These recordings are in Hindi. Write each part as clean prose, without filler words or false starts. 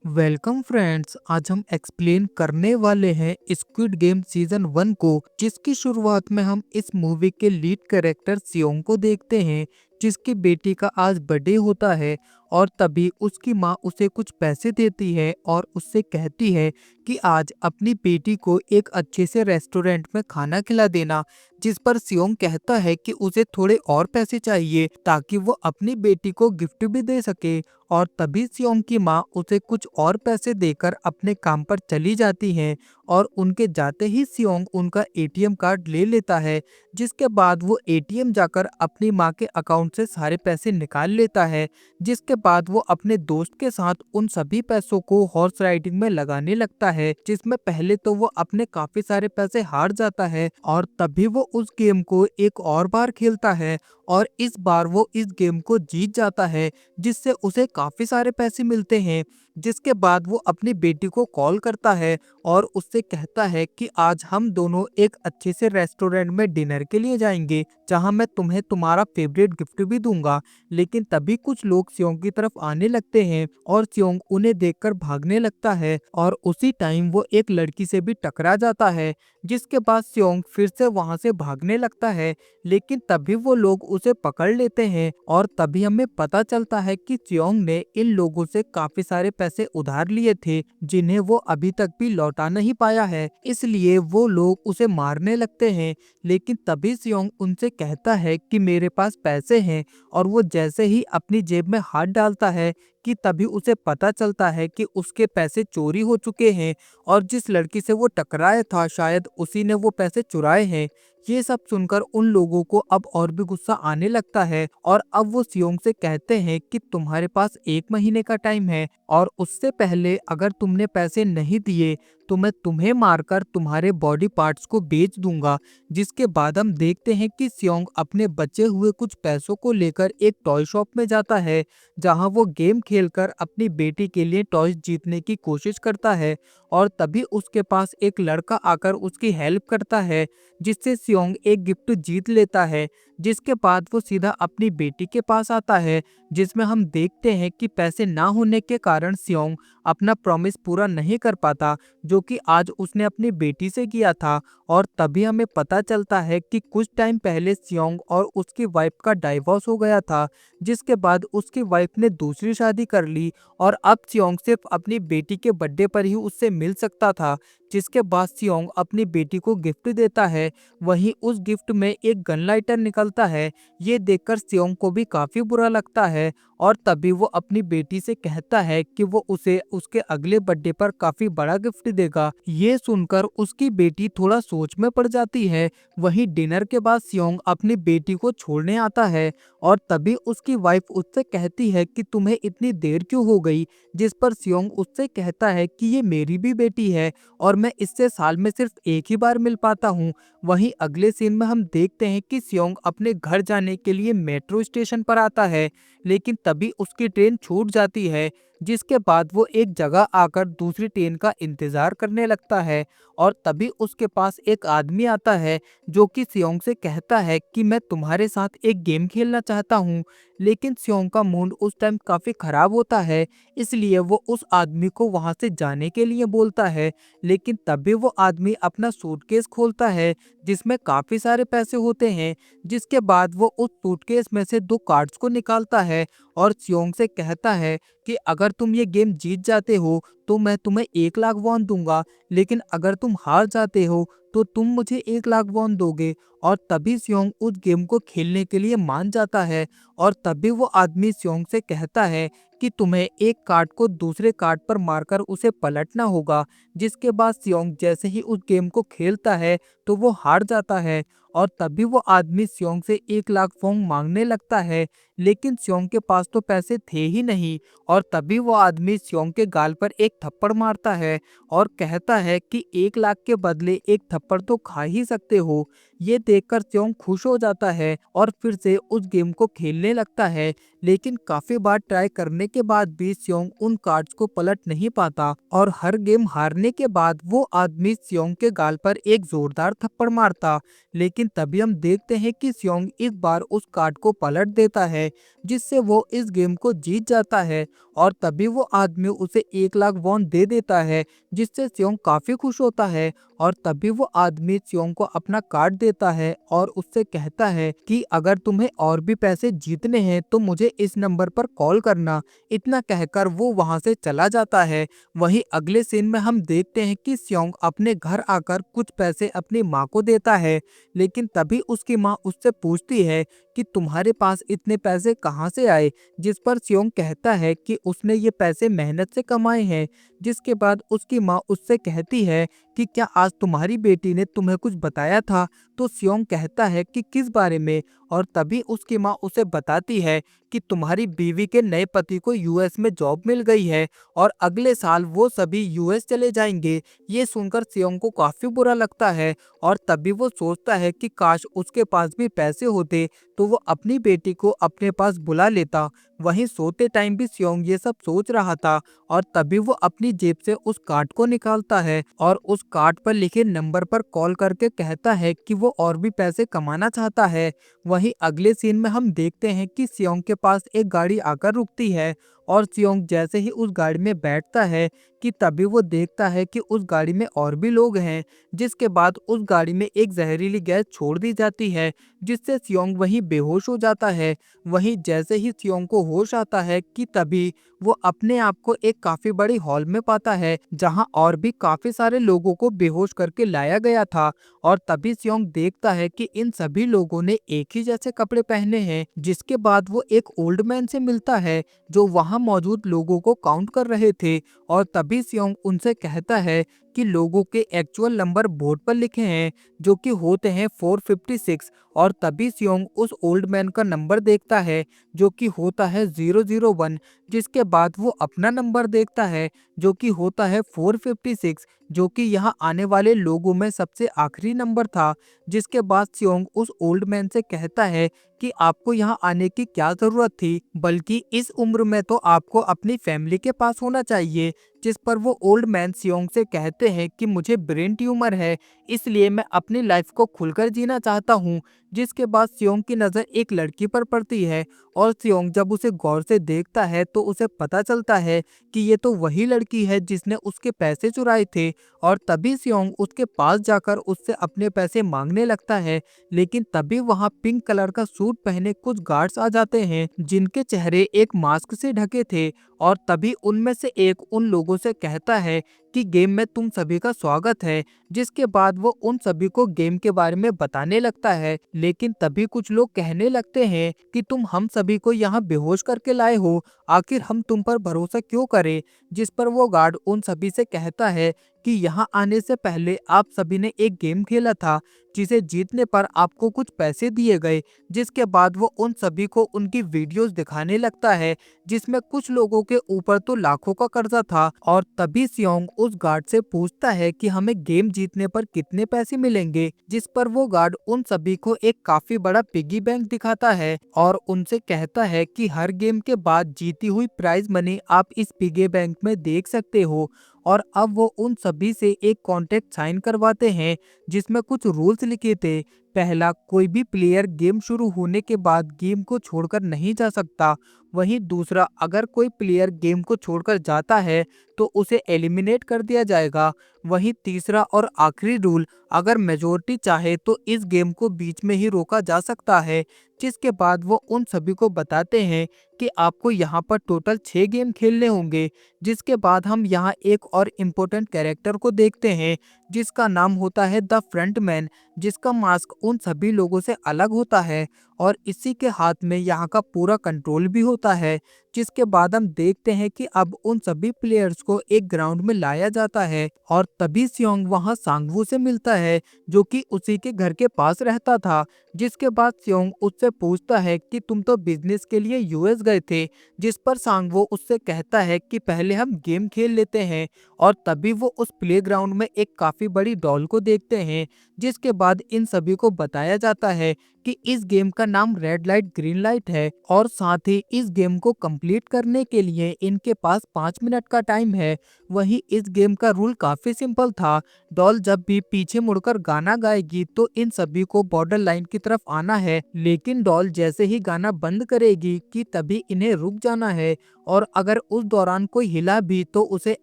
Welcome friends. आज हम एक्सप्लेन करने वाले हैं स्क्विड गेम सीजन 1 को, जिसकी शुरुआत में हम इस मूवी के लीड कैरेक्टर सियोंग को देखते हैं, जिसकी बेटी का आज बर्थडे होता है। और तभी उसकी माँ उसे कुछ पैसे देती है और उससे कहती है कि आज अपनी बेटी को एक अच्छे से रेस्टोरेंट में खाना खिला देना। जिस पर सियोंग कहता है कि उसे थोड़े और पैसे चाहिए ताकि वो अपनी बेटी को गिफ्ट भी दे सके। और तभी सियोंग की माँ उसे कुछ और पैसे देकर अपने काम पर चली जाती हैं। और उनके जाते ही सियोंग उनका एटीएम कार्ड ले लेता है, जिसके बाद वो एटीएम जाकर अपनी माँ के अकाउंट से सारे पैसे निकाल लेता है। जिसके बाद वो अपने दोस्त के साथ उन सभी पैसों को हॉर्स राइडिंग में लगाने लगता है, जिसमें पहले तो वो अपने काफी सारे पैसे हार जाता है और तभी वो उस गेम को एक और बार खेलता है और इस बार वो इस गेम को जीत जाता है, जिससे उसे काफी सारे पैसे मिलते हैं। जिसके बाद वो अपनी बेटी को कॉल करता है और उससे कहता है कि आज हम दोनों एक अच्छे से रेस्टोरेंट में डिनर के लिए जाएंगे, जहां मैं तुम्हें तुम्हारा फेवरेट गिफ्ट भी दूंगा। लेकिन तभी कुछ लोग सियोंग की तरफ आने लगते हैं और सियोंग उन्हें देखकर भागने लगता है और उसी टाइम वो एक लड़की से भी टकरा जाता है। जिसके बाद सियोंग फिर से वहां से भागने लगता है, लेकिन तभी वो लोग उसे पकड़ लेते हैं और तभी हमें पता चलता है कि सियोंग ने इन लोगों से काफी सारे पैसे उधार लिए थे, जिन्हें वो अभी तक भी लौटा नहीं पाया है। इसलिए वो लोग उसे मारने लगते हैं, लेकिन तभी सियोंग उनसे कहता है कि मेरे पास पैसे हैं। और वो जैसे ही अपनी जेब में हाथ डालता है कि तभी उसे पता चलता है कि उसके पैसे चोरी हो चुके हैं और जिस लड़की से वो टकराया था शायद उसी ने वो पैसे चुराए हैं। ये सब सुनकर उन लोगों को अब और भी गुस्सा आने लगता है और अब वो सियोंग से कहते हैं कि तुम्हारे पास 1 महीने का टाइम है और उससे पहले अगर तुमने पैसे नहीं दिए तो मैं तुम्हें मारकर तुम्हारे बॉडी पार्ट्स को बेच दूंगा। जिसके बाद हम देखते हैं कि सियोंग अपने बचे हुए कुछ पैसों को लेकर एक टॉय शॉप में जाता है, जहां वो गेम खेलकर अपनी बेटी के लिए टॉयज जीतने की कोशिश करता है। और तभी उसके पास एक लड़का आकर उसकी हेल्प करता है, जिससे सियोंग एक गिफ्ट जीत लेता है। जिसके बाद वो सीधा अपनी बेटी के पास आता है, जिसमें हम देखते हैं कि पैसे ना होने के कारण सियोंग अपना प्रॉमिस पूरा नहीं कर पाता, जो कि आज उसने अपनी बेटी से किया था। और तभी हमें पता चलता है कि कुछ टाइम पहले सियोंग और उसकी वाइफ का डाइवोर्स हो गया था, जिसके बाद उसकी वाइफ ने दूसरी शादी कर ली और अब सियोंग सिर्फ अपनी बेटी के बर्थडे पर ही उससे मिल सकता था। जिसके बाद सियोंग अपनी बेटी को गिफ्ट देता है, वहीं उस गिफ्ट में एक गन लाइटर निकलता है। ये देखकर सियोंग को भी काफी बुरा लगता है और तभी वो अपनी बेटी से कहता है कि वो उसे उसके अगले बर्थडे पर काफी बड़ा गिफ्ट देगा। ये सुनकर उसकी बेटी थोड़ा सोच में पड़ जाती है। वहीं डिनर के बाद सियोंग अपनी बेटी को छोड़ने आता है और तभी उसकी वाइफ उससे कहती है कि तुम्हें इतनी देर क्यों हो गई। जिस पर सियोंग उससे कहता है कि ये मेरी भी बेटी है और मैं इससे साल में सिर्फ एक ही बार मिल पाता हूँ। वहीं अगले सीन में हम देखते हैं कि सियोंग अपने घर जाने के लिए मेट्रो स्टेशन पर आता है, लेकिन तभी उसकी ट्रेन छूट जाती है। जिसके बाद वो एक जगह आकर दूसरी ट्रेन का इंतजार करने लगता है और तभी उसके पास एक आदमी आता है, जो कि सियोंग से कहता है कि मैं तुम्हारे साथ एक गेम खेलना चाहता हूँ। लेकिन सियोंग का मूड उस टाइम काफी खराब होता है, इसलिए वो उस आदमी को वहां से जाने के लिए बोलता है। लेकिन तभी वो आदमी अपना सूटकेस खोलता है, जिसमें काफी सारे पैसे होते हैं। जिसके बाद वो उस सूटकेस में से 2 कार्ड्स को निकालता है और सियोंग से कहता है कि अगर तुम ये गेम जीत जाते हो तो मैं तुम्हें 1 लाख वॉन दूंगा, लेकिन अगर तुम हार जाते हो तो तुम मुझे 1 लाख वॉन दोगे। और तभी सियोंग उस गेम को खेलने के लिए मान जाता है और तभी वो आदमी सियोंग से कहता है कि तुम्हें एक कार्ड को दूसरे कार्ड पर मारकर उसे पलटना होगा। जिसके बाद सियोंग जैसे ही उस गेम को खेलता है तो वो हार जाता है और तभी वो आदमी सियोंग से 1 लाख वॉन मांगने लगता है, लेकिन सियोंग के पास तो पैसे थे ही नहीं। और तभी वो आदमी सियोंग के गाल पर एक थप्पड़ मारता है और कहता है कि 1 लाख के बदले एक थप्पड़ तो खा ही सकते हो। ये देखकर सियोंग खुश हो जाता है और फिर से उस गेम को खेलने लगता है, लेकिन काफी बार ट्राई करने के बाद भी सियोंग उन कार्ड्स को पलट नहीं पाता और हर गेम हारने के बाद वो आदमी सियोंग के गाल पर एक जोरदार थप्पड़ मारता। लेकिन तभी हम देखते हैं कि सियोंग इस बार उस कार्ड को पलट देता है, जिससे वो इस गेम को जीत जाता है और तभी वो आदमी उसे 1 लाख वॉन दे देता है, जिससे सियोंग काफी खुश होता है। और तभी वो आदमी सियोंग को अपना कार्ड देता है और उससे कहता है कि अगर तुम्हें और भी पैसे जीतने हैं तो मुझे इस नंबर पर कॉल करना। इतना कहकर वो वहां से चला जाता है। वहीं अगले सीन में हम देखते हैं कि सियोंग अपने घर आकर कुछ पैसे अपनी माँ को देता है, लेकिन तभी उसकी माँ उससे पूछती है कि तुम्हारे पास इतने पैसे कहाँ से आए, जिस पर सियोंग कहता है कि उसने ये पैसे मेहनत से कमाए हैं। जिसके बाद उसकी माँ उससे कहती है कि क्या आज तुम्हारी बेटी ने तुम्हें कुछ बताया था। तो सियोंग कहता है कि किस बारे में। और तभी उसकी माँ उसे बताती है कि तुम्हारी बीवी के नए पति को यूएस में जॉब मिल गई है और अगले साल वो सभी यूएस चले जाएंगे। ये सुनकर सियोंग को काफी बुरा लगता है और तभी वो सोचता है कि काश उसके पास भी पैसे होते तो वो अपनी बेटी को अपने पास बुला लेता। वहीं सोते टाइम भी सियोंग ये सब सोच रहा था और तभी वो अपनी जेब से उस कार्ड को निकालता है और उस कार्ड पर लिखे नंबर पर कॉल करके कहता है कि वो और भी पैसे कमाना चाहता है। वहीं अगले सीन में हम देखते हैं कि सियोंग के पास एक गाड़ी आकर रुकती है और सियोंग जैसे ही उस गाड़ी में बैठता है कि तभी वो देखता है कि उस गाड़ी में और भी लोग हैं। जिसके बाद उस गाड़ी में एक जहरीली गैस छोड़ दी जाती है, जिससे सियोंग वहीं बेहोश हो जाता है। वहीं जैसे ही सियोंग को होश आता है कि तभी वो अपने आप को एक काफी बड़ी हॉल में पाता है, जहां और भी काफी सारे लोगों को बेहोश करके लाया गया था। और तभी सियोंग देखता है कि इन सभी लोगों ने एक ही जैसे कपड़े पहने हैं। जिसके बाद वो एक ओल्ड मैन से मिलता है जो वहां मौजूद लोगों को काउंट कर रहे थे। और तभी सियोंग उनसे कहता है कि लोगों के एक्चुअल नंबर बोर्ड पर लिखे हैं, जो कि होते हैं 456। और तभी सियोंग उस ओल्ड मैन का नंबर देखता है, जो कि होता है 001। जिसके बाद वो अपना नंबर देखता है, जो कि होता है 456, जो कि यहाँ आने वाले लोगों में सबसे आखिरी नंबर था। जिसके बाद सियोंग उस ओल्ड मैन से कहता है कि आपको यहाँ आने की क्या जरूरत थी, बल्कि इस उम्र में तो आपको अपनी फैमिली के पास होना चाहिए। जिस पर वो ओल्ड मैन सियोंग से कहते हैं कि मुझे ब्रेन ट्यूमर है, इसलिए मैं अपनी लाइफ को खुलकर जीना चाहता हूँ। जिसके बाद सियोंग की नज़र एक लड़की पर पड़ती है और सियोंग जब उसे गौर से देखता है तो उसे पता चलता है कि ये तो वही लड़की है जिसने उसके पैसे चुराए थे। और तभी सियोंग उसके पास जाकर उससे अपने पैसे मांगने लगता है, लेकिन तभी वहाँ पिंक कलर का सूट पहने कुछ गार्ड्स आ जाते हैं, जिनके चेहरे एक मास्क से ढके थे। और तभी उनमें से एक उन लोगों से कहता है कि गेम में तुम सभी का स्वागत है। जिसके बाद वो उन सभी को गेम के बारे में बताने लगता है, लेकिन तभी कुछ लोग कहने लगते हैं कि तुम हम सभी को यहाँ बेहोश करके लाए हो, आखिर हम तुम पर भरोसा क्यों करें। जिस पर वो गार्ड उन सभी से कहता है कि यहाँ आने से पहले आप सभी ने एक गेम खेला था, जिसे जीतने पर आपको कुछ पैसे दिए गए। जिसके बाद वो उन सभी को उनकी वीडियोस दिखाने लगता है, जिसमें कुछ लोगों के ऊपर तो लाखों का कर्जा था। और तभी सियोंग उस गार्ड से पूछता है कि हमें गेम जीतने पर कितने पैसे मिलेंगे। जिस पर वो गार्ड उन सभी को एक काफी बड़ा पिगी बैंक दिखाता है और उनसे कहता है कि हर गेम के बाद जीती हुई प्राइज मनी आप इस पिगी बैंक में देख सकते हो। और अब वो उन सभी से एक कॉन्ट्रैक्ट साइन करवाते हैं, जिसमें कुछ रूल्स लिखे थे। पहला, कोई भी प्लेयर गेम शुरू होने के बाद गेम को छोड़कर नहीं जा सकता। वहीं दूसरा, अगर कोई प्लेयर गेम को छोड़कर जाता है तो उसे एलिमिनेट कर दिया जाएगा। वहीं तीसरा और आखिरी रूल, अगर मेजोरिटी चाहे तो इस गेम को बीच में ही रोका जा सकता है। जिसके बाद वो उन सभी को बताते हैं कि आपको यहाँ पर टोटल 6 गेम खेलने होंगे। जिसके बाद हम यहाँ एक और इम्पोर्टेंट कैरेक्टर को देखते हैं, जिसका नाम होता है द फ्रंटमैन, जिसका मास्क उन सभी लोगों से अलग होता है और इसी के हाथ में यहाँ का पूरा कंट्रोल भी होता है। जिसके बाद हम देखते हैं कि अब उन सभी प्लेयर्स को एक ग्राउंड में लाया जाता है और तभी सियोंग वहाँ सांगवू से मिलता है, जो कि उसी के घर के पास रहता था। जिसके बाद सियोंग उससे पूछता है कि तुम तो बिजनेस के लिए यूएस गए थे। जिस पर सांगवो उससे कहता है कि पहले हम गेम खेल लेते हैं। और तभी वो उस प्लेग्राउंड में एक काफी बड़ी डॉल को देखते हैं, जिसके बाद इन सभी को बताया जाता है कि इस गेम का नाम रेड लाइट ग्रीन लाइट है और साथ ही इस गेम को कंप्लीट करने के लिए इनके पास 5 मिनट का टाइम है। वहीं इस गेम का रूल काफी सिंपल था। डॉल जब भी पीछे मुड़कर गाना गाएगी तो इन सभी को बॉर्डर लाइन की तरफ आना है, लेकिन डॉल जैसे ही गाना बंद करेगी कि तभी इन्हें रुक जाना है और अगर उस दौरान कोई हिला भी तो उसे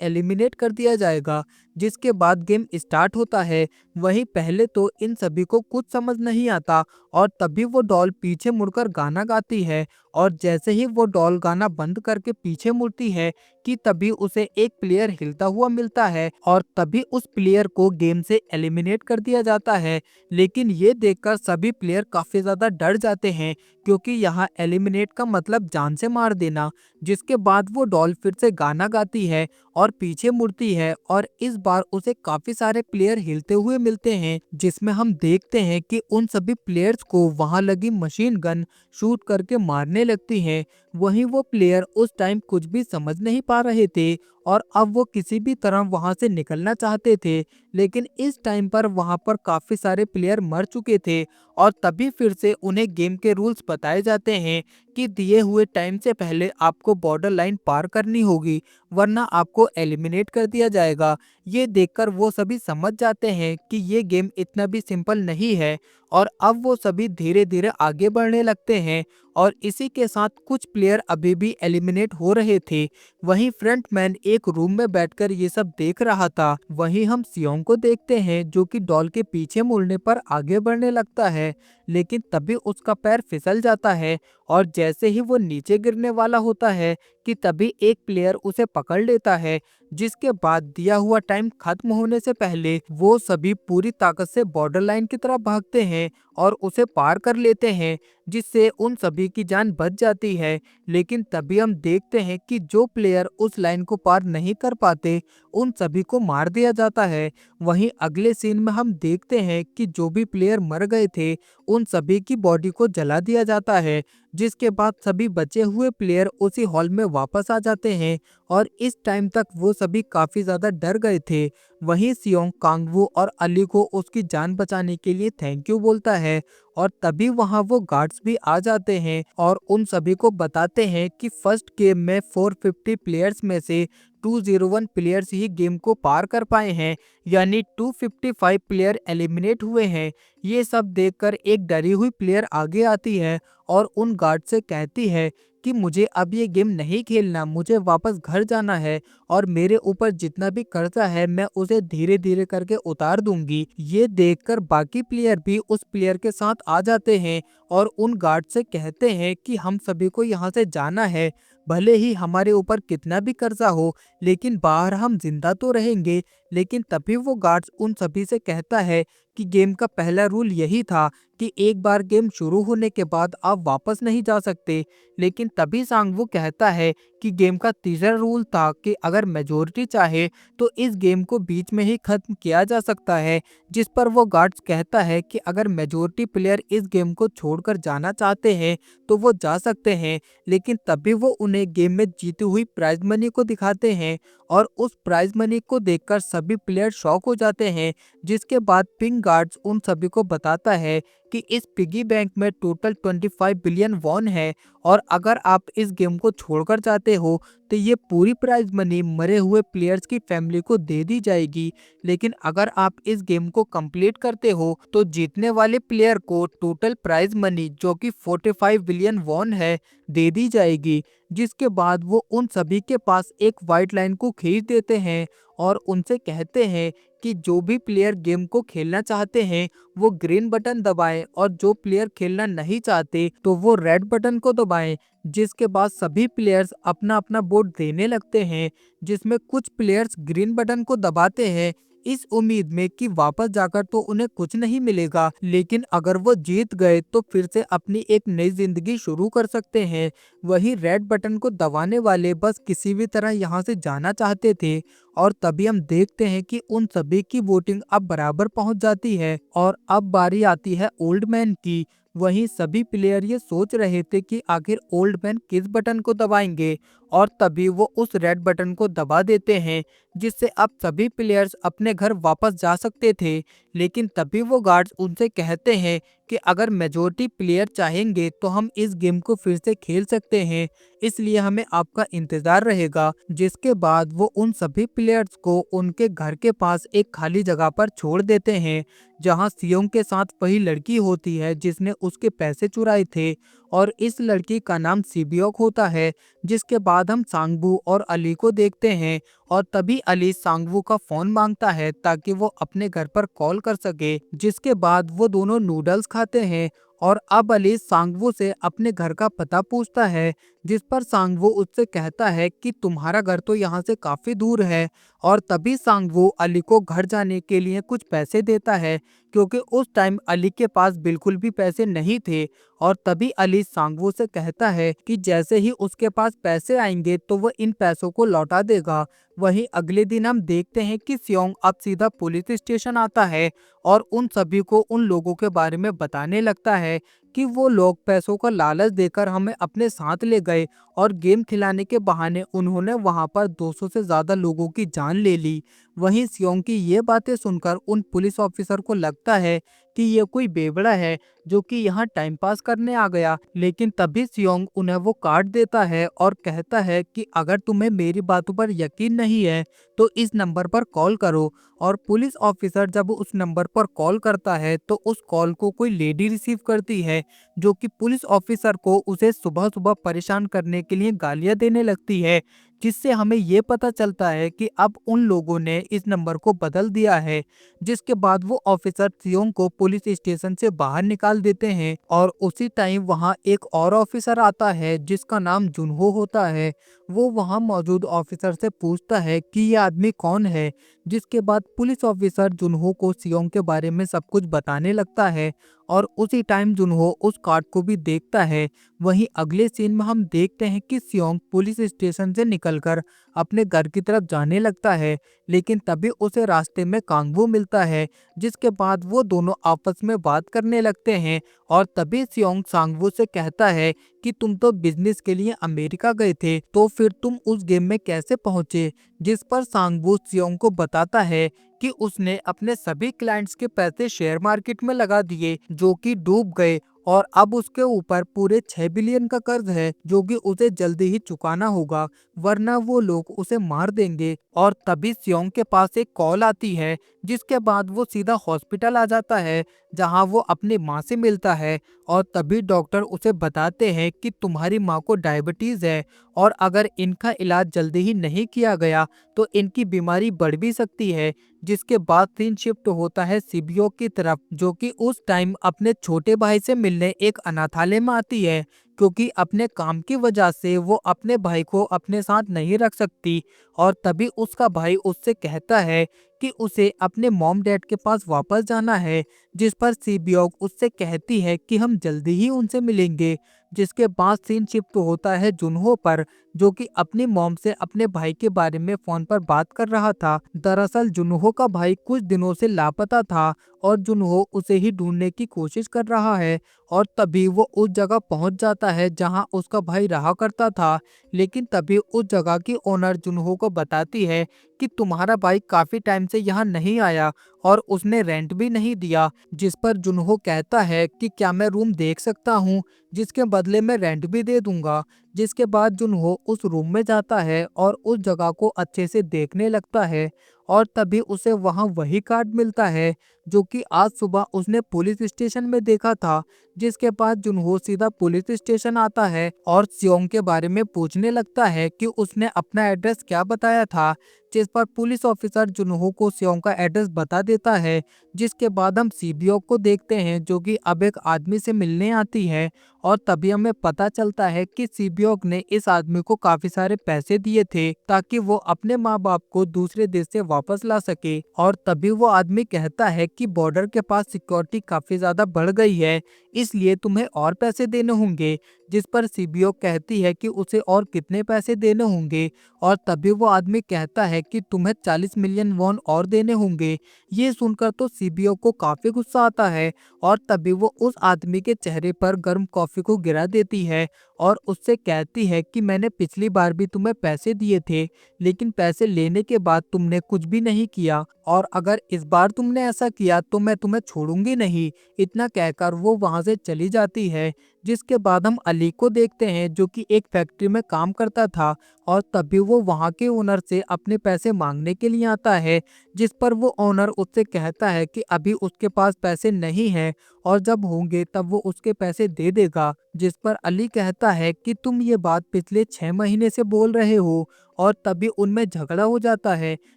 एलिमिनेट कर दिया जाएगा। जिसके बाद गेम स्टार्ट होता है। वहीं पहले तो इन सभी को कुछ समझ नहीं आता और तभी वो डॉल पीछे मुड़कर गाना गाती है और जैसे ही वो डॉल गाना बंद करके पीछे मुड़ती है कि तभी उसे एक प्लेयर हिलता हुआ मिलता है और तभी उस प्लेयर को गेम से एलिमिनेट कर दिया जाता है। लेकिन ये देखकर सभी प्लेयर काफी ज्यादा डर जाते हैं क्योंकि यहाँ एलिमिनेट का मतलब जान से मार देना। जिसके बाद वो डॉल फिर से गाना गाती है और पीछे मुड़ती है और इस बार उसे काफी सारे प्लेयर हिलते हुए मिलते हैं, जिसमें हम देखते हैं कि उन सभी प्लेयर्स को वहां लगी मशीन गन शूट करके मारने लगती है। वहीं वो प्लेयर उस टाइम कुछ भी समझ नहीं पा रहे थे और अब वो किसी भी तरह वहां से निकलना चाहते थे, लेकिन इस टाइम पर वहां पर काफी सारे प्लेयर मर चुके थे और तभी फिर से उन्हें गेम के रूल्स बताए जाते हैं कि दिए हुए टाइम से पहले आपको बॉर्डर लाइन पार करनी होगी वरना आपको एलिमिनेट कर दिया जाएगा। ये देखकर वो सभी समझ जाते हैं कि ये गेम इतना भी सिंपल नहीं है और अब वो सभी धीरे धीरे आगे बढ़ने लगते हैं और इसी के साथ कुछ प्लेयर अभी भी एलिमिनेट हो रहे थे। वहीं फ्रंटमैन एक रूम में बैठकर ये सब देख रहा था। वहीं हम सियोंग को देखते हैं जो कि डॉल के पीछे मुड़ने पर आगे बढ़ने लगता है, लेकिन तभी उसका पैर फिसल जाता है और जैसे ही वो नीचे गिरने वाला होता है कि तभी एक प्लेयर उसे पकड़ लेता है। जिसके बाद दिया हुआ टाइम खत्म होने से पहले वो सभी पूरी ताकत से बॉर्डर लाइन की तरफ भागते हैं और उसे पार कर लेते हैं, जिससे उन सभी की जान बच जाती है। लेकिन तभी हम देखते हैं कि जो प्लेयर उस लाइन को पार नहीं कर पाते उन सभी को मार दिया जाता है। वहीं अगले सीन में हम देखते हैं कि जो भी प्लेयर मर गए थे उन सभी की बॉडी को जला दिया जाता है। जिसके बाद सभी बचे हुए प्लेयर उसी हॉल में वापस आ जाते हैं और इस टाइम तक वो सभी काफी ज्यादा डर गए थे। वहीं सियोंग कांगवू और अली को उसकी जान बचाने के लिए थैंक यू बोलता है और तभी वहां वो गार्ड्स भी आ जाते हैं और उन सभी को बताते हैं कि फर्स्ट गेम में 450 प्लेयर्स में से 201 प्लेयर्स ही गेम को पार कर पाए हैं, यानी 255 प्लेयर एलिमिनेट हुए हैं। ये सब देखकर एक डरी हुई प्लेयर आगे आती है और उन गार्ड से कहती है कि मुझे अब ये गेम नहीं खेलना, मुझे वापस घर जाना है और मेरे ऊपर जितना भी कर्जा है मैं उसे धीरे धीरे करके उतार दूंगी। ये देखकर बाकी प्लेयर भी उस प्लेयर के साथ आ जाते हैं और उन गार्ड से कहते हैं कि हम सभी को यहाँ से जाना है, भले ही हमारे ऊपर कितना भी कर्जा हो लेकिन बाहर हम जिंदा तो रहेंगे। लेकिन तभी वो गार्ड्स उन सभी से कहता है कि गेम का पहला रूल यही था कि एक बार गेम शुरू होने के बाद आप वापस नहीं जा सकते। लेकिन तभी सांगवू कहता है कि गेम का तीसरा रूल था कि अगर मेजोरिटी चाहे तो इस गेम को बीच में ही खत्म किया जा सकता है। जिस पर वो गार्ड्स कहता है कि अगर मेजोरिटी प्लेयर इस गेम को छोड़कर जाना चाहते हैं तो वो जा सकते हैं। लेकिन तभी वो उन्हें गेम में जीती हुई प्राइज मनी को दिखाते हैं और उस प्राइज मनी को देखकर सभी प्लेयर शॉक हो जाते हैं। जिसके बाद पिंक गार्ड्स उन सभी को बताता है कि इस पिगी बैंक में टोटल 25 बिलियन वॉन है और अगर आप इस गेम को छोड़कर जाते हो तो ये पूरी प्राइज मनी मरे हुए प्लेयर्स की फैमिली को दे दी जाएगी। लेकिन अगर आप इस गेम को कंप्लीट करते हो तो जीतने वाले प्लेयर को टोटल प्राइज मनी जो कि 45 बिलियन वॉन है दे दी जाएगी। जिसके बाद वो उन सभी के पास एक व्हाइट लाइन को खींच देते हैं और उनसे कहते हैं कि जो भी प्लेयर गेम को खेलना चाहते हैं वो ग्रीन बटन दबाएं और जो प्लेयर खेलना नहीं चाहते तो वो रेड बटन को दबाएं। जिसके बाद सभी प्लेयर्स अपना अपना वोट देने लगते हैं, जिसमें कुछ प्लेयर्स ग्रीन बटन को दबाते हैं इस उम्मीद में कि वापस जाकर तो उन्हें कुछ नहीं मिलेगा, लेकिन अगर वो जीत गए तो फिर से अपनी एक नई जिंदगी शुरू कर सकते हैं। वही रेड बटन को दबाने वाले बस किसी भी तरह यहाँ से जाना चाहते थे और तभी हम देखते हैं कि उन सभी की वोटिंग अब बराबर पहुंच जाती है और अब बारी आती है ओल्ड मैन की। वहीं सभी प्लेयर ये सोच रहे थे कि आखिर ओल्ड मैन किस बटन को दबाएंगे और तभी वो उस रेड बटन को दबा देते हैं, जिससे अब सभी प्लेयर्स अपने घर वापस जा सकते थे। लेकिन तभी वो गार्ड्स उनसे कहते हैं कि अगर मेजोरिटी प्लेयर चाहेंगे तो हम इस गेम को फिर से खेल सकते हैं, इसलिए हमें आपका इंतजार रहेगा। जिसके बाद वो उन सभी प्लेयर्स को उनके घर के पास एक खाली जगह पर छोड़ देते हैं, जहां सियोंग के साथ वही लड़की होती है जिसने उसके पैसे चुराए थे, और इस लड़की का नाम सिबियोक होता है। जिसके बाद हम सांगबू और अली को देखते हैं, और तभी अली सांगवू का फोन मांगता है ताकि वो अपने घर पर कॉल कर सके। जिसके बाद वो दोनों नूडल्स खाते हैं, और अब अली सांगवू से अपने घर का पता पूछता है, जिस पर सांगवू उससे कहता है कि तुम्हारा घर तो यहाँ से काफी दूर है। और तभी सांगवू अली को घर जाने के लिए कुछ पैसे देता है, क्योंकि उस टाइम अली के पास बिल्कुल भी पैसे नहीं थे। और तभी अली सांगवू से कहता है कि जैसे ही उसके पास पैसे आएंगे तो वो इन पैसों को लौटा देगा। वहीं अगले दिन हम देखते हैं कि सियोंग अब सीधा पुलिस स्टेशन आता है, और उन सभी को उन लोगों के बारे में बताने लगता है कि वो लोग पैसों का लालच देकर हमें अपने साथ ले गए, और गेम खिलाने के बहाने उन्होंने वहां पर 200 से ज्यादा लोगों की जान ले ली। वहीं सियोंग की ये बातें सुनकर उन पुलिस ऑफिसर को लगता है कि ये कोई बेवड़ा है जो कि यहाँ टाइम पास करने आ गया। लेकिन तभी सियोंग उन्हें वो कार्ड देता है और कहता है कि अगर तुम्हें मेरी बातों पर यकीन नहीं है तो इस नंबर पर कॉल करो। और पुलिस ऑफिसर जब उस नंबर पर कॉल करता है तो उस कॉल को कोई लेडी रिसीव करती है, जो कि पुलिस ऑफिसर को उसे सुबह सुबह परेशान करने के लिए गालियां देने लगती है। जिससे हमें ये पता चलता है कि अब उन लोगों ने इस नंबर को बदल दिया है। जिसके बाद वो ऑफिसर सियोंग को पुलिस स्टेशन से बाहर निकाल देते हैं, और उसी टाइम वहाँ एक और ऑफिसर आता है जिसका नाम जुनहो होता है। वो वहाँ मौजूद ऑफिसर से पूछता है कि ये आदमी कौन है। जिसके बाद पुलिस ऑफिसर जुनहो को सियोंग के बारे में सब कुछ बताने लगता है, और उसी टाइम जुनहो उस कार्ड को भी देखता है। वहीं अगले सीन में हम देखते हैं कि सियोंग पुलिस स्टेशन से निकलकर अपने घर की तरफ जाने लगता है, लेकिन तभी उसे रास्ते में कांगवू मिलता है। जिसके बाद वो दोनों आपस में बात करने लगते हैं, और तभी सियोंग सांगवू से कहता है कि तुम तो बिजनेस के लिए अमेरिका गए थे, तो फिर तुम उस गेम में कैसे पहुंचे। जिस पर सांगवू सियोंग को बताता है कि उसने अपने सभी क्लाइंट्स के पैसे शेयर मार्केट में लगा दिए, जो कि डूब गए, और अब उसके ऊपर पूरे 6 बिलियन का कर्ज है, जो कि उसे जल्दी ही चुकाना होगा, वरना वो लोग उसे मार देंगे। और तभी सियोंग के पास एक कॉल आती है, जिसके बाद वो सीधा हॉस्पिटल आ जाता है, जहां वो अपनी माँ से मिलता है। और तभी डॉक्टर उसे बताते हैं कि तुम्हारी माँ को डायबिटीज है, और अगर इनका इलाज जल्दी ही नहीं किया गया तो इनकी बीमारी बढ़ भी सकती है। जिसके बाद सीन शिफ्ट होता है सिबियो की तरफ, जो कि उस टाइम अपने छोटे भाई से मिलने एक अनाथालय में आती है, क्योंकि अपने काम की वजह से वो अपने भाई को अपने साथ नहीं रख सकती। और तभी उसका भाई उससे कहता है कि उसे अपने मॉम डैड के पास वापस जाना है। जिस पर सीबियोक उससे कहती है कि हम जल्दी ही उनसे मिलेंगे। जिसके बाद सीन शिफ्ट होता है जुनहो पर, जो कि अपनी मॉम से अपने भाई के बारे में फोन पर बात कर रहा था। दरअसल जुनहो का भाई कुछ दिनों से लापता था, और जुनहो उसे ही ढूंढने की कोशिश कर रहा है। और तभी वो उस जगह पहुंच जाता है जहां उसका भाई रहा करता था। लेकिन तभी उस जगह की ओनर जुनहो को बताती है कि तुम्हारा भाई काफी टाइम से यहाँ नहीं आया, और उसने रेंट भी नहीं दिया। जिस पर जुनहो कहता है कि क्या मैं रूम देख सकता हूँ, जिसके बदले में रेंट भी दे दूंगा। जिसके बाद जुनहो उस रूम में जाता है और उस जगह को अच्छे से देखने लगता है, और तभी उसे वहां वही कार्ड मिलता है जो कि आज सुबह उसने पुलिस स्टेशन में देखा था। जिसके बाद जुनहो सीधा पुलिस स्टेशन आता है और सियोंग के बारे में पूछने लगता है कि उसने अपना एड्रेस क्या बताया था। जिस पर पुलिस ऑफिसर जुनहो को सियोंग का एड्रेस बता देता है। जिसके बाद हम सीबियोक को देखते हैं, जो कि अब एक आदमी से मिलने आती है, और तभी हमें पता चलता है कि सीबियोक ने इस आदमी को काफी सारे पैसे दिए थे ताकि वो अपने माँ बाप को दूसरे देश से वापस ला सके। और तभी वो आदमी कहता है कि बॉर्डर के पास सिक्योरिटी काफी ज्यादा बढ़ गई है, इसलिए तुम्हें और पैसे देने होंगे। जिस पर सीबियोक कहती है कि उसे और कितने पैसे देने होंगे। और तभी वो आदमी कहता है कि तुम्हें 40 मिलियन वॉन और देने होंगे। ये सुनकर तो सीबीओ को काफी गुस्सा आता है और तभी वो उस आदमी के चेहरे पर गर्म कॉफी को गिरा देती है और उससे कहती है कि मैंने पिछली बार भी तुम्हें पैसे दिए थे, लेकिन पैसे लेने के बाद तुमने कुछ भी नहीं किया और अगर इस बार तुमने ऐसा किया तो मैं तुम्हें छोड़ूंगी नहीं। इतना कहकर वो वहां से चली जाती है। जिसके बाद हम अली को देखते हैं जो कि एक फैक्ट्री में काम करता था और तभी वो वहां के ओनर से अपने पैसे मांगने के लिए आता है, जिस पर वो ओनर उससे कहता है कि अभी उसके पास पैसे नहीं है और जब होंगे तब वो उसके पैसे दे देगा। जिस पर अली कहता है कि तुम ये बात पिछले 6 महीने से बोल रहे हो और तभी उनमें झगड़ा हो जाता है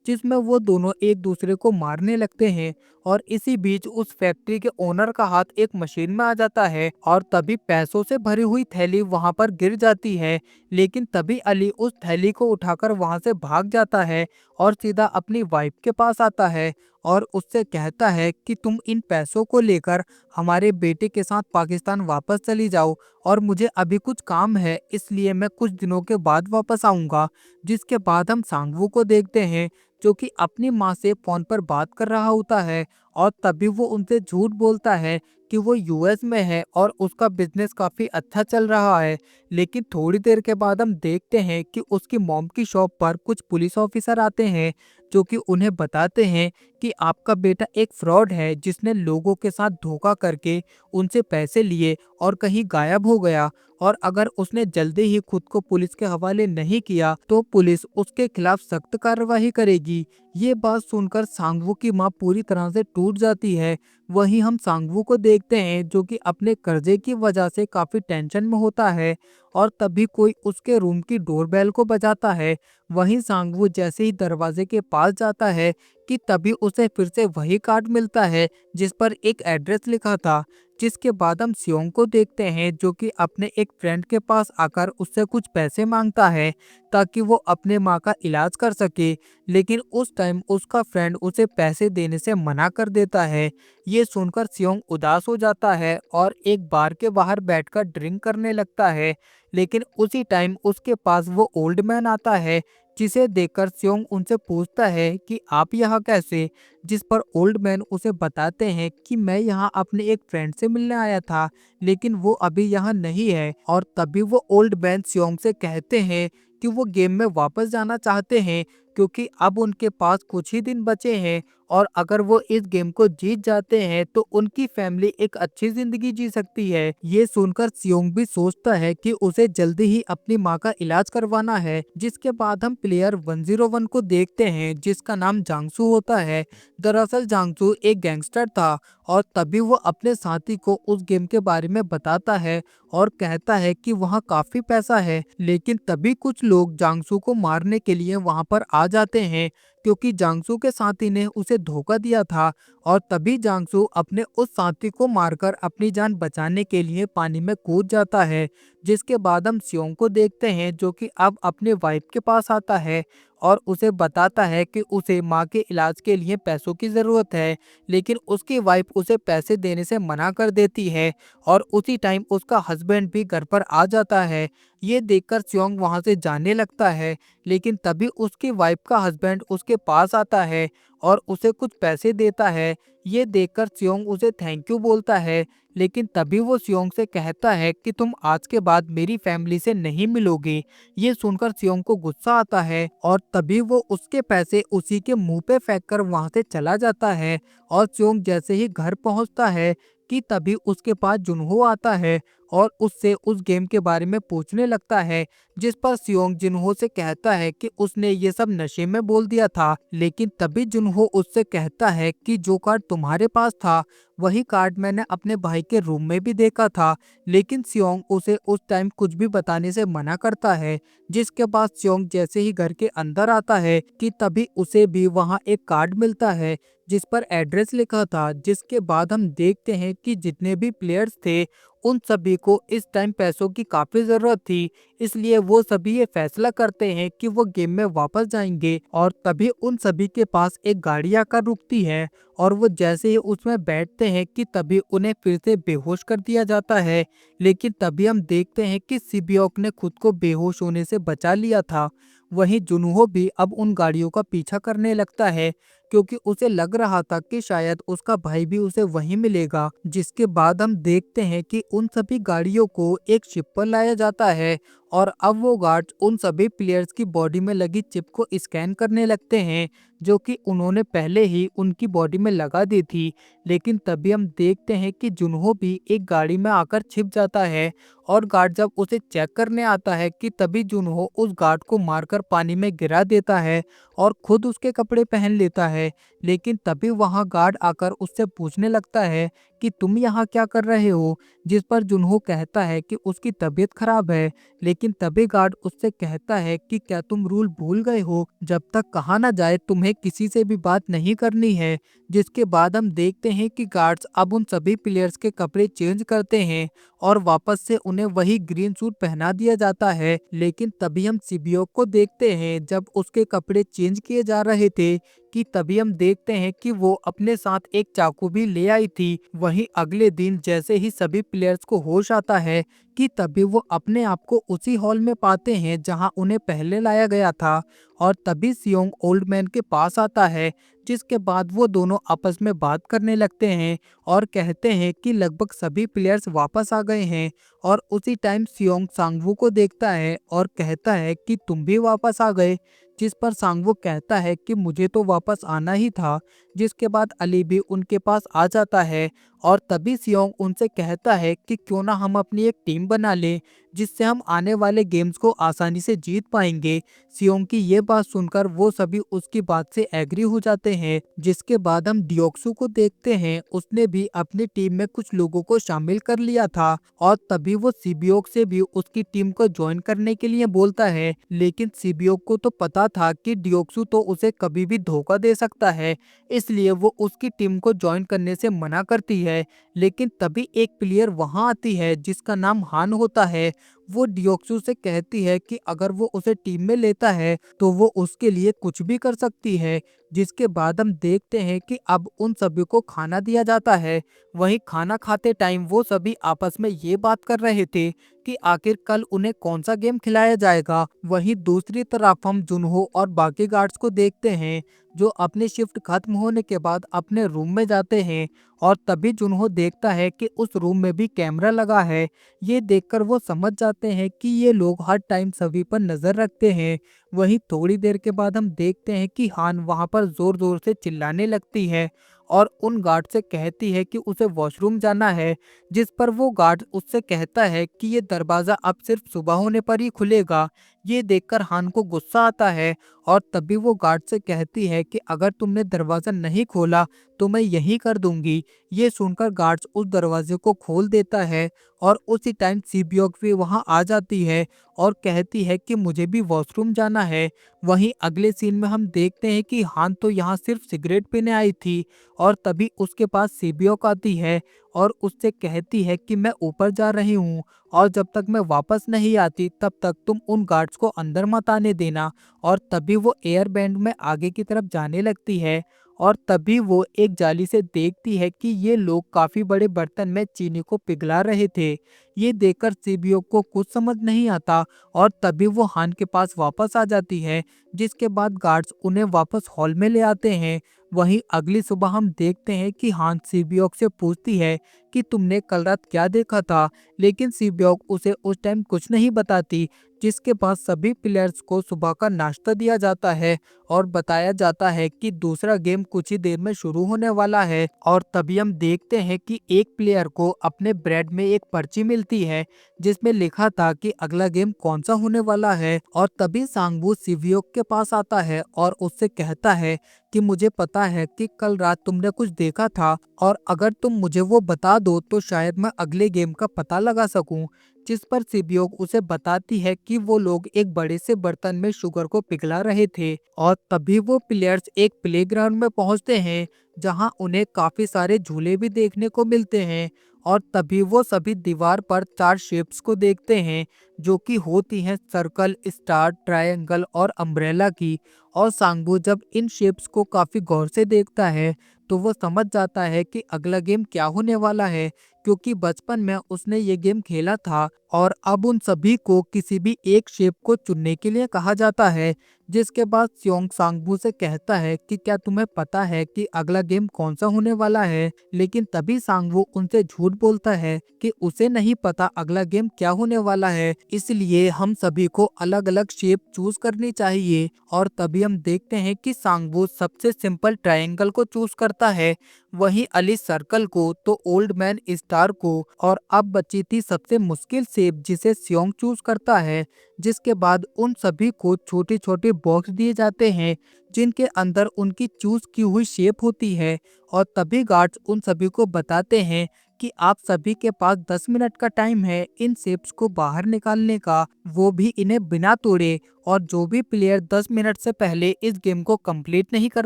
जिसमें वो दोनों एक दूसरे को मारने लगते हैं और इसी बीच उस फैक्ट्री के ओनर का हाथ एक मशीन में आ जाता है और तभी पैसों से भरी हुई थैली वहां पर गिर जाती है। लेकिन तभी अली उस थैली को उठाकर वहां से भाग जाता है और सीधा अपनी वाइफ के पास आता है और उससे कहता है कि तुम इन पैसों को लेकर हमारे बेटे के साथ पाकिस्तान वापस चली जाओ और मुझे अभी कुछ काम है, इसलिए मैं कुछ दिनों के बाद वापस आऊंगा। जिसके बाद हम सांगवू को देखते हैं जो कि अपनी माँ से फोन पर बात कर रहा होता है और तभी वो उनसे झूठ बोलता है कि वो यूएस में है और उसका बिजनेस काफी अच्छा चल रहा है। लेकिन थोड़ी देर के बाद हम देखते हैं कि उसकी मॉम की शॉप पर कुछ पुलिस ऑफिसर आते हैं जो कि उन्हें बताते हैं कि आपका बेटा एक फ्रॉड है जिसने लोगों के साथ धोखा करके उनसे पैसे लिए और कहीं गायब हो गया और अगर उसने जल्दी ही खुद को पुलिस के हवाले नहीं किया तो पुलिस उसके खिलाफ सख्त कार्रवाई करेगी। ये बात सुनकर सांगवू की मां पूरी तरह से टूट जाती है। वहीं हम सांगवू को देखते हैं जो कि अपने कर्जे की वजह से काफी टेंशन में होता है और तभी कोई उसके रूम की डोरबेल को बजाता है। वहीं सांगवू जैसे ही दरवाजे के पास जाता है कि तभी उसे फिर से वही कार्ड मिलता है जिस पर एक एड्रेस लिखा था। जिसके बाद हम सियोंग को देखते हैं जो कि अपने एक फ्रेंड के पास आकर उससे कुछ पैसे मांगता है ताकि वो अपने माँ का इलाज कर सके, लेकिन उस टाइम उसका फ्रेंड उसे पैसे देने से मना कर देता है। ये सुनकर सियोंग उदास हो जाता है और एक बार के बाहर बैठकर ड्रिंक करने लगता है। लेकिन उसी टाइम उसके पास वो ओल्ड मैन आता है जिसे देखकर सियोंग उनसे पूछता है कि आप यहाँ कैसे। जिस पर ओल्ड मैन उसे बताते हैं कि मैं यहाँ अपने एक फ्रेंड से मिलने आया था, लेकिन वो अभी यहाँ नहीं है। और तभी वो ओल्ड मैन सियोंग से कहते हैं कि वो गेम में वापस जाना चाहते हैं क्योंकि अब उनके पास कुछ ही दिन बचे हैं और अगर वो इस गेम को जीत जाते हैं तो उनकी फैमिली एक अच्छी जिंदगी जी सकती है। ये सुनकर सियोंग भी सोचता है कि उसे जल्दी ही अपनी माँ का इलाज करवाना है। जिसके बाद हम प्लेयर 101 को देखते हैं जिसका नाम जांगसू होता है। दरअसल जांगसू एक गैंगस्टर था और तभी वो अपने साथी को उस गेम के बारे में बताता है और कहता है कि वहाँ काफी पैसा है। लेकिन तभी कुछ लोग जांगसू को मारने के लिए वहाँ पर आ जाते हैं क्योंकि जांगसू के साथी ने उसे धोखा दिया था और तभी जांगसू अपने उस साथी को मारकर अपनी जान बचाने के लिए पानी में कूद जाता है। जिसके बाद हम सियोंग को देखते हैं जो कि अब अपने वाइफ के पास आता है और उसे बताता है कि उसे माँ के इलाज के लिए पैसों की ज़रूरत है, लेकिन उसकी वाइफ उसे पैसे देने से मना कर देती है और उसी टाइम उसका हस्बैंड भी घर पर आ जाता है। ये देखकर सियोंग वहां से जाने लगता है, लेकिन तभी उसकी वाइफ का हस्बैंड उसके पास आता है और उसे कुछ पैसे देता है। ये देखकर सियोंग उसे थैंक यू बोलता है, लेकिन तभी वो सियोंग से कहता है कि तुम आज के बाद मेरी फैमिली से नहीं मिलोगे। ये सुनकर सियोंग को गुस्सा आता है और तभी वो उसके पैसे उसी के मुंह पे फेंक कर वहां से चला जाता है। और सियोंग जैसे ही घर पहुंचता है कि तभी उसके पास जुनहो आता है और उससे उस गेम के बारे में पूछने लगता है। जिस पर सियोंग जुनहो से कहता है कि उसने ये सब नशे में बोल दिया था। लेकिन तभी जुनहो उससे कहता है कि जो कार्ड तुम्हारे पास था वही कार्ड मैंने अपने भाई के रूम में भी देखा था। लेकिन सियोंग उसे उस टाइम कुछ भी बताने से मना करता है। जिसके बाद सियोंग जैसे ही घर के अंदर आता है कि तभी उसे भी वहां एक कार्ड मिलता है जिस पर एड्रेस लिखा था। जिसके बाद हम देखते हैं कि जितने भी प्लेयर्स थे उन सभी को इस टाइम पैसों की काफी जरूरत थी, इसलिए वो सभी ये फैसला करते हैं कि वो गेम में वापस जाएंगे। और तभी उन सभी के पास एक गाड़ी आकर रुकती है और वो जैसे ही उसमें बैठते हैं कि तभी उन्हें फिर से बेहोश कर दिया जाता है। लेकिन तभी हम देखते हैं कि सिबियोक ने खुद को बेहोश होने से बचा लिया था। वहीं जुनहो भी अब उन गाड़ियों का पीछा करने लगता है क्योंकि उसे लग रहा था कि शायद उसका भाई भी उसे वहीं मिलेगा। जिसके बाद हम देखते हैं कि उन सभी गाड़ियों को एक शिप पर लाया जाता है और अब वो गार्ड्स उन सभी प्लेयर्स की बॉडी में लगी चिप को स्कैन करने लगते हैं जो कि उन्होंने पहले ही उनकी बॉडी में लगा दी थी। लेकिन तभी हम देखते हैं कि जुनहो भी एक गाड़ी में आकर छिप जाता है और गार्ड जब उसे चेक करने आता है कि तभी जुनहो उस गार्ड को मारकर पानी में गिरा देता है और खुद उसके कपड़े पहन लेता है। लेकिन तभी वहां गार्ड आकर उससे पूछने लगता है कि तुम यहाँ क्या कर रहे हो, जिस पर जुनहो कहता है कि उसकी तबीयत खराब है। लेकिन तभी गार्ड उससे कहता है कि क्या तुम रूल भूल गए हो, जब तक कहा ना जाए तुम्हें किसी से भी बात नहीं करनी है। जिसके बाद हम देखते हैं कि गार्ड्स अब उन सभी प्लेयर्स के कपड़े चेंज करते हैं और वापस से उन्हें वही ग्रीन सूट पहना दिया जाता है। लेकिन तभी हम सिबियोक को देखते हैं जब उसके कपड़े चेंज किए जा रहे थे कि तभी हम देखते हैं कि वो अपने साथ एक चाकू भी ले आई थी। वहीं अगले दिन जैसे ही सभी प्लेयर्स को होश आता है कि तभी वो अपने आप को उसी हॉल में पाते हैं जहां उन्हें पहले लाया गया था और तभी सियोंग ओल्ड मैन के पास आता है। जिसके बाद वो दोनों आपस में बात करने लगते हैं और कहते हैं कि लगभग सभी प्लेयर्स वापस आ गए हैं। और उसी टाइम सियोंग सांगवू को देखता है और कहता है कि तुम भी वापस आ गए, जिस पर सांगवू कहता है कि मुझे तो वापस आना ही था। जिसके बाद अली भी उनके पास आ जाता है और तभी सियोंग उनसे कहता है कि क्यों ना हम अपनी एक टीम बना लें जिससे हम आने वाले गेम्स को आसानी से जीत पाएंगे। सियोंग की ये बात सुनकर वो सभी उसकी बात से एग्री हो जाते हैं। जिसके बाद हम डियोक्सू को देखते हैं, उसने भी अपनी टीम में कुछ लोगों को शामिल कर लिया था और तभी वो सिबियोक से भी उसकी टीम को ज्वाइन करने के लिए बोलता है। लेकिन सिबियोक को तो पता था कि डियोक्सू तो उसे कभी भी धोखा दे सकता है, इसलिए वो उसकी टीम को ज्वाइन करने से मना करती है। लेकिन तभी एक प्लेयर वहां आती है जिसका नाम हान होता है। वो डियोक्सू से कहती है कि अगर वो उसे टीम में लेता है तो वो उसके लिए कुछ भी कर सकती है। जिसके बाद हम देखते हैं कि अब उन सभी को खाना दिया जाता है। वहीं खाना खाते टाइम वो सभी आपस में ये बात कर रहे थे कि आखिर कल उन्हें कौन सा गेम खिलाया जाएगा। वहीं दूसरी तरफ हम जुनहो और बाकी गार्ड्स को देखते हैं जो अपनी शिफ्ट खत्म होने के बाद अपने रूम में जाते हैं और तभी जुनहो देखता है कि उस रूम में भी कैमरा लगा है। ये देखकर वो समझ जाते हैं कि ये लोग हर टाइम सभी पर नजर रखते हैं। वहीं थोड़ी देर के बाद हम देखते हैं कि हान वहां पर जोर जोर से चिल्लाने लगती है और उन गार्ड से कहती है कि उसे वॉशरूम जाना है। जिस पर वो गार्ड उससे कहता है कि ये दरवाजा अब सिर्फ सुबह होने पर ही खुलेगा। ये देखकर हान को गुस्सा आता है और तभी वो गार्ड से कहती है कि अगर तुमने दरवाजा नहीं खोला तो मैं यही कर दूंगी। ये सुनकर गार्ड्स उस दरवाजे को खोल देता है और उसी टाइम सिबियोक भी वहां आ जाती है और कहती है कि मुझे भी वॉशरूम जाना है। वहीं अगले सीन में हम देखते हैं कि हान तो यहाँ सिर्फ सिगरेट पीने आई थी और तभी उसके पास सिबियोक आती है और उससे कहती है कि मैं ऊपर जा रही हूँ और जब तक मैं वापस नहीं आती तब तक तुम उन गार्ड्स को अंदर मत आने देना। और तभी वो एयर बैंड में आगे की तरफ जाने लगती है और तभी वो एक जाली से देखती है कि ये लोग काफी बड़े बर्तन में चीनी को पिघला रहे थे। ये देखकर सिबियोक को कुछ समझ नहीं आता और तभी वो हान के पास वापस आ जाती है। जिसके बाद गार्ड्स उन्हें वापस हॉल में ले आते हैं। वहीं अगली सुबह हम देखते हैं कि हान सिबियोक से पूछती है कि तुमने कल रात क्या देखा था, लेकिन सिबियोक उसे उस टाइम कुछ नहीं बताती। जिसके बाद सभी प्लेयर्स को सुबह का नाश्ता दिया जाता है और बताया जाता है कि दूसरा गेम कुछ ही देर में शुरू होने वाला है। और तभी हम देखते हैं कि एक प्लेयर को अपने ब्रेड में एक पर्ची मिलती है जिसमें लिखा था कि अगला गेम कौन सा होने वाला है। और तभी सांगवू सिबियोक के पास आता है और उससे कहता है कि मुझे पता है कि कल रात तुमने कुछ देखा था और अगर तुम मुझे वो बता दो तो शायद मैं अगले गेम का पता लगा सकूं। जिस पर सिबियोक उसे बताती है कि वो लोग एक बड़े से बर्तन में शुगर को पिघला रहे थे। और तभी वो प्लेयर्स एक प्लेग्राउंड में पहुंचते हैं जहां उन्हें काफी सारे झूले भी देखने को मिलते हैं। और तभी वो सभी दीवार पर 4 शेप्स को देखते हैं जो कि होती हैं सर्कल, स्टार, ट्रायंगल और अम्ब्रेला की। और सांगबू जब इन शेप्स को काफी गौर से देखता है तो वो समझ जाता है कि अगला गेम क्या होने वाला है। क्योंकि बचपन में उसने ये गेम खेला था और अब उन सभी को किसी भी एक शेप को चुनने के लिए कहा जाता है। जिसके बाद सियोंग सांगबू से कहता है कि क्या तुम्हें पता है कि अगला गेम कौन सा होने वाला है, लेकिन तभी सांगवू उनसे झूठ बोलता है कि उसे नहीं पता अगला गेम क्या होने वाला है, इसलिए हम सभी को अलग अलग शेप चूज करनी चाहिए। और तभी हम देखते हैं कि सांगवू सबसे सिंपल ट्रायंगल को चूज करता है, वहीं अली सर्कल को, तो ओल्ड मैन स्टार को, और अब बची थी सबसे मुश्किल शेप जिसे सियोंग चूज करता है। जिसके बाद उन सभी को छोटे छोटे बॉक्स दिए जाते हैं जिनके अंदर उनकी चूज की हुई शेप होती है। और तभी गार्ड्स उन सभी को बताते हैं कि आप सभी के पास 10 मिनट का टाइम है इन शेप्स को बाहर निकालने का, वो भी इन्हें बिना तोड़े। और जो भी प्लेयर 10 मिनट से पहले इस गेम को कंप्लीट नहीं कर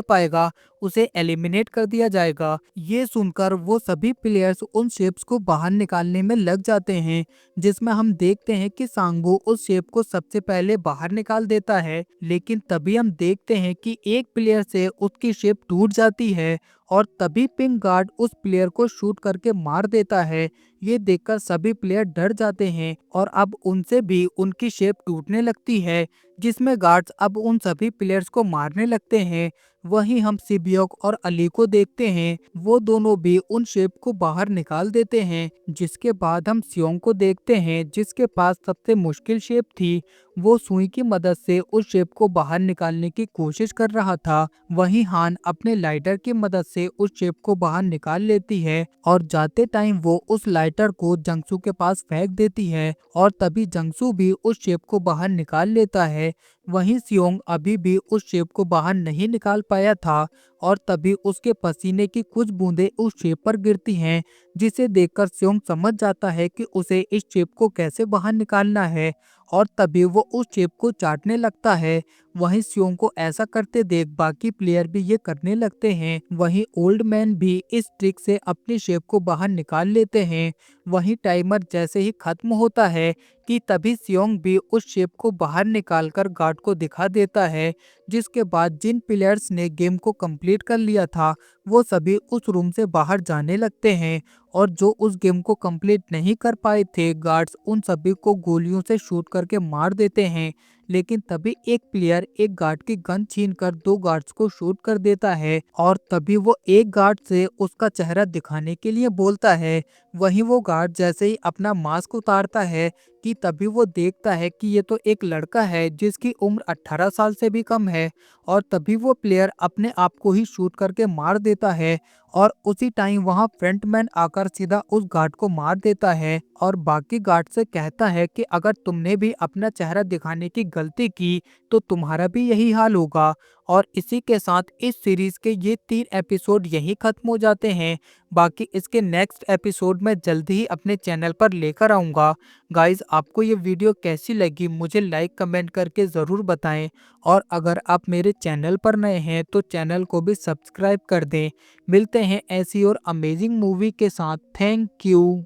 पाएगा उसे एलिमिनेट कर दिया जाएगा। ये सुनकर वो सभी प्लेयर्स उन शेप्स को बाहर निकालने में लग जाते हैं, जिसमें हम देखते हैं कि सांगो उस शेप को सबसे पहले बाहर निकाल देता है। लेकिन तभी हम देखते हैं कि एक प्लेयर से उसकी शेप टूट जाती है और तभी पिंक गार्ड उस प्लेयर को शूट करके मार देता है। ये देखकर सभी प्लेयर डर जाते हैं और अब उनसे भी उनकी शेप टूटने लगती है, जिसमें गार्ड्स अब उन सभी प्लेयर्स को मारने लगते हैं। वहीं हम सिबियोक और अली को देखते हैं, वो दोनों भी उन शेप को बाहर निकाल देते हैं। जिसके बाद हम सियोंग को देखते हैं जिसके पास सबसे मुश्किल शेप थी, वो सुई की मदद से उस शेप को बाहर निकालने की कोशिश कर रहा था। वहीं हान अपने लाइटर की मदद से उस शेप को बाहर निकाल लेती है और जाते टाइम वो उस लाइटर को जंगसू के पास फेंक देती है और तभी जंगसू भी उस शेप को बाहर निकाल लेता है। वहीं सियोंग अभी भी उस शेप को बाहर नहीं निकाल पाया था और तभी उसके पसीने की कुछ बूंदें उस शेप पर गिरती हैं, जिसे देखकर सियोंग समझ जाता है कि उसे इस शेप को कैसे बाहर निकालना है और तभी वो उस शेप को चाटने लगता है। वहीं सियोंग को ऐसा करते देख बाकी प्लेयर भी ये करने लगते हैं। वहीं ओल्ड मैन भी इस ट्रिक से अपनी शेप को बाहर निकाल लेते हैं। वहीं टाइमर जैसे ही खत्म होता है कि तभी सियोंग भी उस शेप को बाहर निकालकर गार्ड को दिखा देता है। जिसके बाद जिन प्लेयर्स ने गेम को कंप्लीट कर लिया था वो सभी उस रूम से बाहर जाने लगते हैं और जो उस गेम को कंप्लीट नहीं कर पाए थे गार्ड्स उन सभी को गोलियों से शूट करके मार देते हैं। लेकिन तभी एक प्लेयर एक गार्ड की गन छीनकर दो गार्ड्स को शूट कर देता है और तभी वो एक गार्ड से उसका चेहरा दिखाने के लिए बोलता है। वहीं वो गार्ड जैसे ही अपना मास्क उतारता है कि तभी वो देखता है कि ये तो एक लड़का है जिसकी उम्र 18 साल से भी कम है और तभी वो प्लेयर अपने आप को ही शूट करके मार देता है और उसी टाइम वहां फ्रंटमैन आकर सीधा उस गार्ड को मार देता है और बाकी गार्ड से कहता है कि अगर तुमने भी अपना चेहरा दिखाने की गलती की तो तुम्हारा भी यही हाल होगा। और इसी के साथ इस सीरीज के ये 3 एपिसोड यही खत्म हो जाते हैं। बाकी इसके नेक्स्ट एपिसोड में जल्दी ही अपने चैनल पर लेकर आऊँगा। गाइज आपको ये वीडियो कैसी लगी मुझे लाइक कमेंट करके ज़रूर बताएं और अगर आप मेरे चैनल पर नए हैं तो चैनल को भी सब्सक्राइब कर दें। मिलते हैं ऐसी और अमेजिंग मूवी के साथ। Thank you.